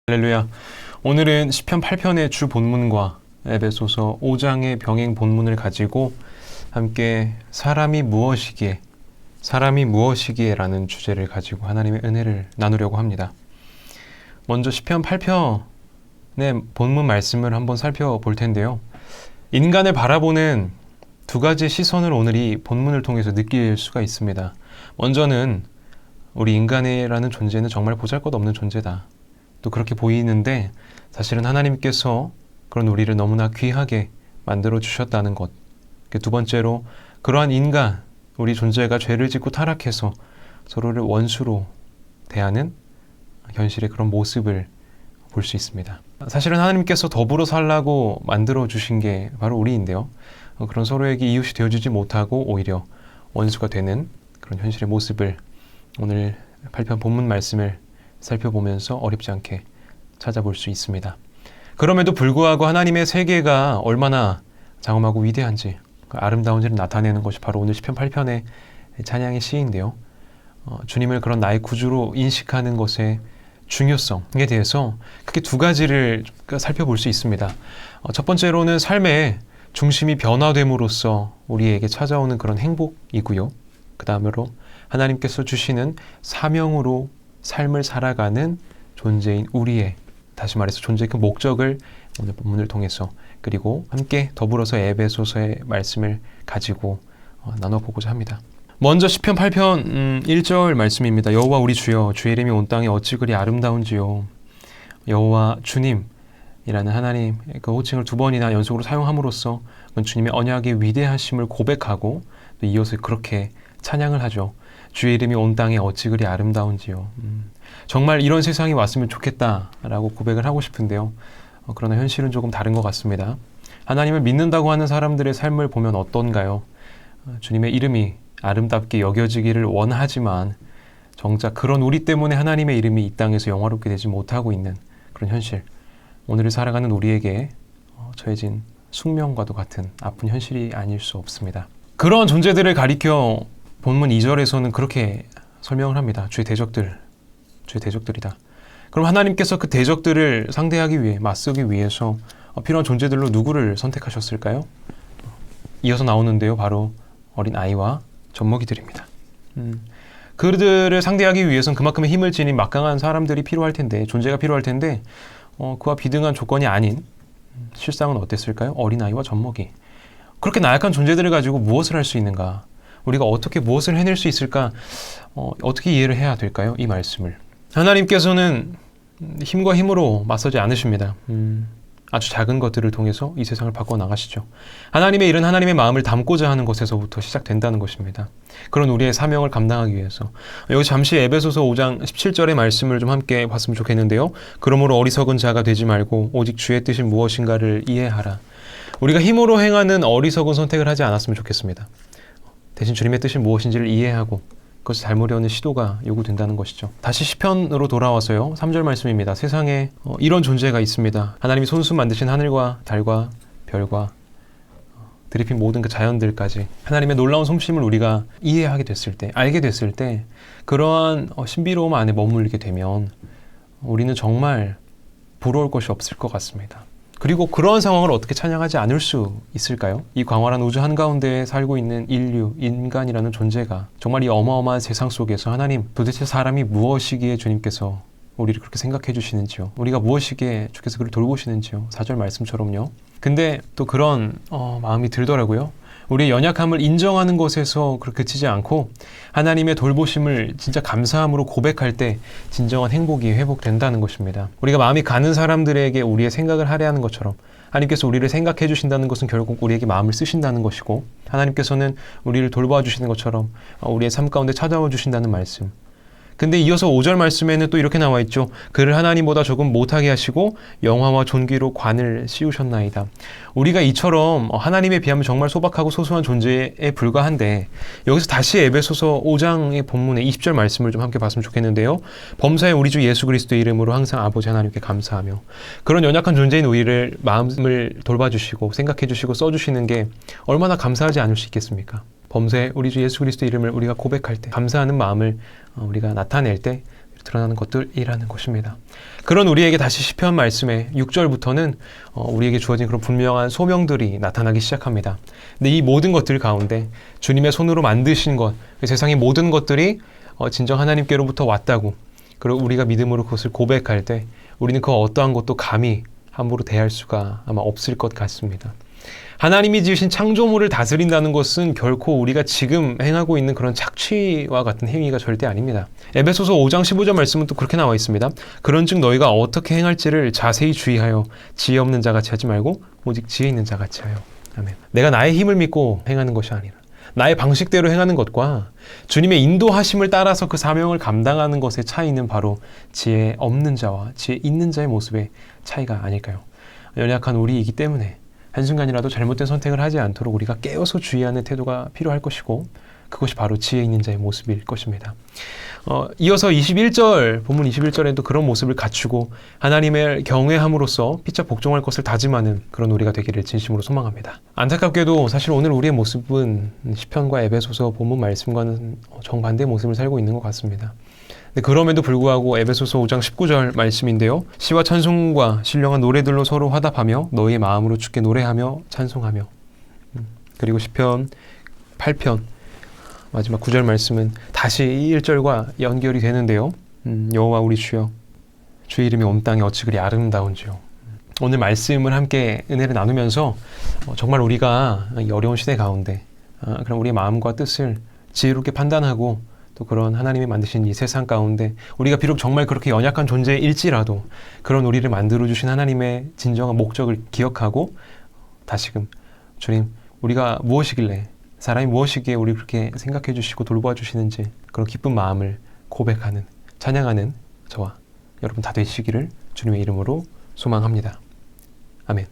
할렐루야. 오늘은 시편 8편의 주 본문과 에베소서 5장의 병행 본문을 가지고 함께 사람이 무엇이기에 라는 주제를 가지고 하나님의 은혜를 나누려고 합니다. 먼저 시편 8편의 본문 말씀을 한번 살펴볼 텐데요. 인간을 바라보는 두 가지 시선을 오늘 이 본문을 통해서 느낄 수가 있습니다. 먼저는 우리 인간이라는 존재는 정말 보잘것없는 존재다. 또 그렇게 보이는데 사실은 하나님께서 그런 우리를 너무나 귀하게 만들어 주셨다는 것. 두 번째로 그러한 인간, 우리 존재가 죄를 짓고 타락해서 서로를 원수로 대하는 현실의 그런 모습을 볼 수 있습니다. 사실은 하나님께서 더불어 살라고 만들어 주신 게 바로 우리인데요. 그런 서로에게 이웃이 되어주지 못하고 오히려 원수가 되는 그런 현실의 모습을 오늘 8편 본문 말씀을 살펴보면서 어렵지 않게 찾아볼 수 있습니다. 그럼에도 불구하고 하나님의 세계가 얼마나 장엄하고 위대한지 아름다운지를 나타내는 것이 바로 오늘 시편 8편의 찬양의 시인데요. 주님을 그런 나의 구주로 인식하는 것의 중요성에 대해서 크게 두 가지를 살펴볼 수 있습니다. 첫 번째로는 삶의 중심이 변화됨으로써 우리에게 찾아오는 그런 행복이고요. 그 다음으로 하나님께서 주시는 사명으로 삶을 살아가는 존재인 우리의, 다시 말해서 존재의 그 목적을 오늘 본문을 통해서 그리고 함께 더불어서 에베소서의 말씀을 가지고 나눠보고자 합니다. 먼저 시편 8편 1절 말씀입니다. 여호와 우리 주여, 주의 이름이 온 땅에 어찌 그리 아름다운지요. 여호와 주님이라는 하나님 그 호칭을 두 번이나 연속으로 사용함으로써 주님의 언약의 위대하심을 고백하고 또 이어서 그렇게 찬양을 하죠. 주의 이름이 온 땅에 어찌 그리 아름다운지요. 정말 이런 세상이 왔으면 좋겠다라고 고백을 하고 싶은데요. 그러나 현실은 조금 다른 것 같습니다. 하나님을 믿는다고 하는 사람들의 삶을 보면 어떤가요? 주님의 이름이 아름답게 여겨지기를 원하지만 정작 그런 우리 때문에 하나님의 이름이 이 땅에서 영화롭게 되지 못하고 있는 그런 현실. 오늘을 살아가는 우리에게 처해진 숙명과도 같은 아픈 현실이 아닐 수 없습니다. 그런 존재들을 가리켜 본문 2절에서는 그렇게 설명을 합니다. 주의 대적들이다. 그럼 하나님께서 그 대적들을 상대하기 위해, 맞서기 위해서 필요한 존재들로 누구를 선택하셨을까요? 이어서 나오는데요. 바로 어린 아이와 젖먹이들입니다. 그들을 상대하기 위해서는 그만큼의 힘을 지닌 막강한 사람들이 필요할 텐데, 존재가 필요할 텐데 그와 비등한 조건이 아닌 실상은 어땠을까요? 어린 아이와 젖먹이. 그렇게 나약한 존재들을 가지고 무엇을 할 수 있는가? 우리가 어떻게 무엇을 해낼 수 있을까? 어떻게 이해를 해야 될까요? 이 말씀을. 하나님께서는 힘과 힘으로 맞서지 않으십니다. 아주 작은 것들을 통해서 이 세상을 바꿔나가시죠. 하나님의 일은 하나님의 마음을 담고자 하는 것에서부터 시작된다는 것입니다. 그런 우리의 사명을 감당하기 위해서. 여기 잠시 에베소서 5장 17절의 말씀을 좀 함께 봤으면 좋겠는데요. 그러므로 어리석은 자가 되지 말고 오직 주의 뜻이 무엇인가를 이해하라. 우리가 힘으로 행하는 어리석은 선택을 하지 않았으면 좋겠습니다. 대신 주님의 뜻이 무엇인지를 이해하고 그것을 닮으려는 시도가 요구된다는 것이죠. 다시 시편으로 돌아와서요. 3절 말씀입니다. 세상에 이런 존재가 있습니다. 하나님이 손수 만드신 하늘과 달과 별과 들이핀 모든 그 자연들까지 하나님의 놀라운 솜씨를 우리가 이해하게 됐을 때, 알게 됐을 때 그러한 신비로움 안에 머물게 되면 우리는 정말 부러울 것이 없을 것 같습니다. 그리고 그러한 상황을 어떻게 찬양하지 않을 수 있을까요? 이 광활한 우주 한가운데에 살고 있는 인류, 인간이라는 존재가 정말 이 어마어마한 세상 속에서 하나님, 도대체 사람이 무엇이기에 주님께서 우리를 그렇게 생각해 주시는지요? 우리가 무엇이기에 주께서 그를 돌보시는지요? 4절 말씀처럼요. 근데 또 그런 마음이 들더라고요. 우리의 연약함을 인정하는 것에서 그렇게 그치지 않고 하나님의 돌보심을 진짜 감사함으로 고백할 때 진정한 행복이 회복된다는 것입니다. 우리가 마음이 가는 사람들에게 우리의 생각을 할애하는 것처럼 하나님께서 우리를 생각해 주신다는 것은 결국 우리에게 마음을 쓰신다는 것이고 하나님께서는 우리를 돌봐 주시는 것처럼 우리의 삶 가운데 찾아와 주신다는 말씀. 근데 이어서 5절 말씀에는 또 이렇게 나와 있죠. 그를 하나님보다 조금 못하게 하시고 영화와 존귀로 관을 씌우셨나이다. 우리가 이처럼 하나님에 비하면 정말 소박하고 소소한 존재에 불과한데 여기서 다시 에베소서 5장의 본문의 20절 말씀을 좀 함께 봤으면 좋겠는데요. 범사에 우리 주 예수 그리스도의 이름으로 항상 아버지 하나님께 감사하며 그런 연약한 존재인 우리를 마음을 돌봐주시고 생각해주시고 써주시는 게 얼마나 감사하지 않을 수 있겠습니까? 범사에 우리 주 예수 그리스도의 이름을 우리가 고백할 때 감사하는 마음을 우리가 나타낼 때 드러나는 것들이라는 것입니다. 그런 우리에게 다시 시편 말씀의 6절부터는 우리에게 주어진 그런 분명한 소명들이 나타나기 시작합니다. 근데 이 모든 것들 가운데 주님의 손으로 만드신 것, 세상의 모든 것들이 진정 하나님께로부터 왔다고, 그리고 우리가 믿음으로 그것을 고백할 때 우리는 그 어떠한 것도 감히 함부로 대할 수가 아마 없을 것 같습니다. 하나님이 지으신 창조물을 다스린다는 것은 결코 우리가 지금 행하고 있는 그런 착취와 같은 행위가 절대 아닙니다. 에베소서 5장 15절 말씀은 또 그렇게 나와 있습니다. 그런즉 너희가 어떻게 행할지를 자세히 주의하여 지혜 없는 자같이 하지 말고 오직 지혜 있는 자같이 하여. 아멘. 내가 나의 힘을 믿고 행하는 것이 아니라 나의 방식대로 행하는 것과 주님의 인도하심을 따라서 그 사명을 감당하는 것의 차이는 바로 지혜 없는 자와 지혜 있는 자의 모습의 차이가 아닐까요? 연약한 우리이기 때문에 한순간이라도 잘못된 선택을 하지 않도록 우리가 깨어서 주의하는 태도가 필요할 것이고, 그것이 바로 지혜 있는 자의 모습일 것입니다. 이어서 21절, 본문 21절에도 그런 모습을 갖추고 하나님을 경외함으로써 피차 복종할 것을 다짐하는 그런 우리가 되기를 진심으로 소망합니다. 안타깝게도 사실 오늘 우리의 모습은 시편과 에베소서 본문 말씀과는 정반대의 모습을 살고 있는 것 같습니다. 그럼에도 불구하고 에베소서 5장 19절 말씀인데요. 시와 찬송과 신령한 노래들로 서로 화답하며 너희의 마음으로 주께 노래하며 찬송하며. 그리고 시편 8편 마지막 9절 말씀은 다시 1절과 연결이 되는데요. 여호와 우리 주여, 주의 이름이 온 땅에 어찌 그리 아름다운지요. 오늘 말씀을 함께 은혜를 나누면서 정말 우리가 이 어려운 시대 가운데 그럼 우리의 마음과 뜻을 지혜롭게 판단하고 또 그런 하나님이 만드신 이 세상 가운데 우리가 비록 정말 그렇게 연약한 존재일지라도 그런 우리를 만들어주신 하나님의 진정한 목적을 기억하고 다시금 주님, 우리가 무엇이길래, 사람이 무엇이기에 우리 그렇게 생각해 주시고 돌보아 주시는지 그런 기쁜 마음을 고백하는, 찬양하는 저와 여러분 다 되시기를 주님의 이름으로 소망합니다. 아멘.